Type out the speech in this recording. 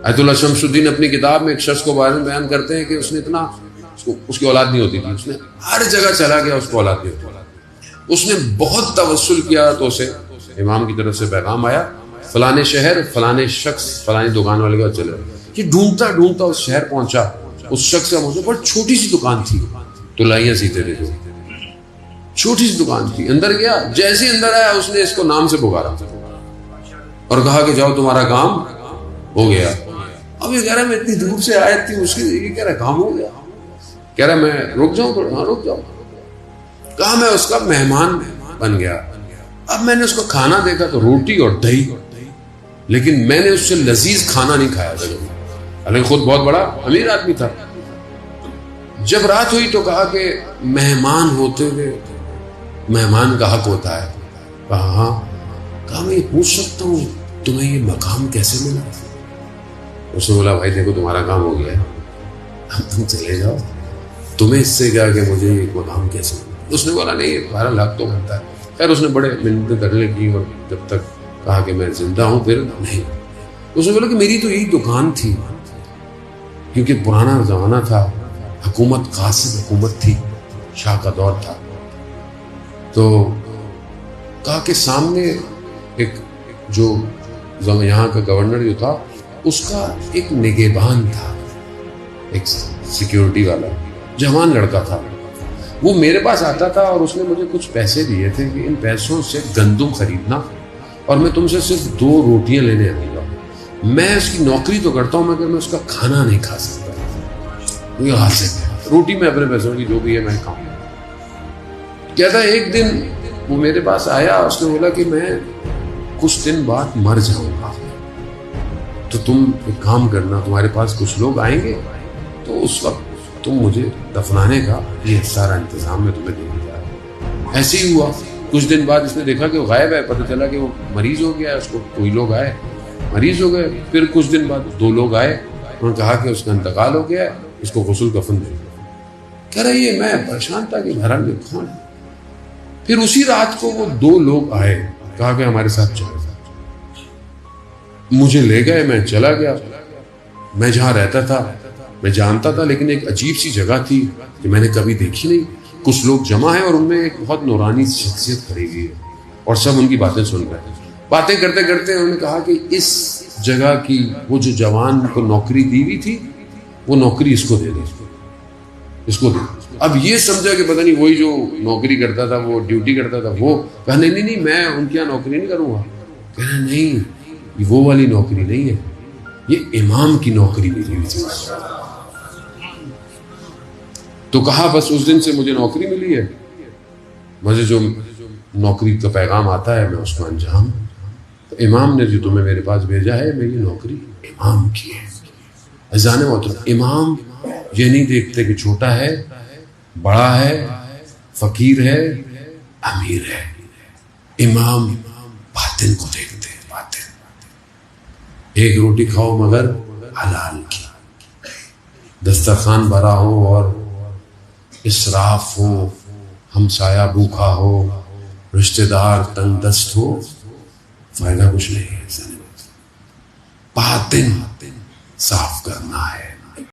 آیت اللہ شمس الدین اپنی کتاب میں ایک شخص کو بارے میں بیان کرتے ہیں کہ اس نے اتنا اس کی اولاد نہیں ہوتی تھی، اس نے ہر جگہ چلا گیا، اس کو اولاد نہیں ہوتی، اس نے بہت توسل کیا تو اسے امام کی طرف سے پیغام آیا فلانے شہر فلانے شخص فلانی دکان والے کا چلے. یہ ڈھونڈتا ڈھونڈتا اس شہر پہنچا، اس شخص کا مجھے بہت چھوٹی سی دکان تھی، تلائیاں سیتے تھے، جو چھوٹی سی دکان تھی. اندر گیا، جیسے اندر آیا اس نے اس کو نام سے پکارا اور کہا کہ جاؤ تمہارا کام ہو گیا. اب یہ کہہ رہا ہے میں اتنی دور سے آیا تھی مشکل، یہ کہہ رہا ہے کام ہو گیا، کہہ رہا میں رک جاؤں تو ہاں رک جاؤ. کہا میں اس کا مہمان بن گیا. اب میں نے اس کو کھانا دیکھا تو روٹی اور دہی، لیکن میں نے اس سے لذیذ کھانا نہیں کھایا تھا، حالانکہ خود بہت بڑا امیر آدمی تھا. جب رات ہوئی تو کہا کہ مہمان ہوتے ہوئے مہمان کا حق ہوتا ہے. کہا ہاں. کہا میں یہ پوچھ سکتا ہوں تمہیں یہ مقام کیسے ملا؟ اس نے بولا بھائی دیکھو تمہارا کام ہو گیا ہے، اب تم چلے جاؤ، تمہیں اس سے کیا کہ مجھے یہ مقام کیسے ملا؟ اس نے بولا نہیں 12 لاکھ تو بنتا ہے. خیر اس نے بڑے منتیں کرنے کی اور جب تک کہا کہ میں زندہ ہوں پھر نہیں. اس نے بولا کہ میری تو یہی دکان تھی، کیونکہ پرانا زمانہ تھا، حکومت قاصد حکومت تھی، شاہ کا دور تھا. تو کہا کہ سامنے ایک جو یہاں کا گورنر جو تھا اس کا ایک نگہبان تھا، ایک سیکیورٹی والا جوان لڑکا تھا. وہ میرے پاس آتا تھا اور اس نے مجھے کچھ پیسے دیے تھے کہ ان پیسوں سے گندم خریدنا اور میں تم سے صرف 2 روٹیاں لینے آؤں گا. میں اس کی نوکری تو کرتا ہوں مگر میں اس کا کھانا نہیں کھا سکتا. یہ حاصل ہے، روٹی میں اپنے پیسوں کی جو بھی ہے میں کھاؤں. کہتا ہے ایک دن وہ میرے پاس آیا، اس نے بولا کہ میں کچھ دن بعد مر جاؤں گا، تو تم ایک کام کرنا، تمہارے پاس کچھ لوگ آئیں گے تو اس وقت تم مجھے دفنانے کا یہ سارا انتظام میں تمہیں دے دیا. ایسے ہی ہوا. کچھ دن بعد اس نے دیکھا کہ وہ غائب ہے، پتہ چلا کہ وہ مریض ہو گیا. اس کو کوئی لوگ آئے مریض ہو گئے. پھر کچھ دن بعد 2 لوگ آئے، انہوں نے کہا کہ اس کا انتقال ہو گیا ہے، اس کو غسل کفن دے. کہہ رہا یہ میں پریشان تھا کہ بہرحال میں کون ہے. پھر اسی رات کو وہ 2 لوگ آئے، کہا کہ ہمارے ساتھ چلو. مجھے لے گئے، میں چلا گیا. میں جہاں رہتا تھا میں جانتا تھا، لیکن ایک عجیب سی جگہ تھی کہ میں نے کبھی دیکھی نہیں. کچھ لوگ جمع ہیں اور ان میں ایک بہت نورانی شخصیت کھڑی ہوئی ہے اور سب ان کی باتیں سن رہے ہیں. باتیں کرتے کرتے انہوں نے کہا کہ اس جگہ کی وہ جو جوان کو نوکری دی ہوئی تھی وہ نوکری اس کو دے دے، اس کو دے. اب یہ سمجھا کہ پتہ نہیں وہی جو نوکری کرتا تھا، وہ ڈیوٹی کرتا تھا، وہ کہا نہیں میں ان کے یہاں نوکری نہیں کروں گا. کہنا نہیں یہ وہ والی نوکری نہیں ہے، یہ امام کی نوکری ملی ہوئی تھی. تو کہا بس اس دن سے مجھے نوکری ملی ہے، مجھے جو نوکری کا پیغام آتا ہے میں اس کو انجام. تو امام نے جو تمہیں میرے پاس بھیجا ہے میری نوکری امام کی ہے. عزیزان محترم، امام یہ نہیں دیکھتے کہ چھوٹا ہے، بڑا ہے، فقیر ہے، امیر ہے. امام باطن کو دیکھتے ہیں. باطن، ایک روٹی کھاؤ مگر حلال کی، دسترخوان بھرا ہو اور اسراف ہو، ہمسایہ بھوکا ہو، رشتہ دار تنگ دست ہو، فائدہ کچھ نہیں ہے. باطن صاف کرنا ہے.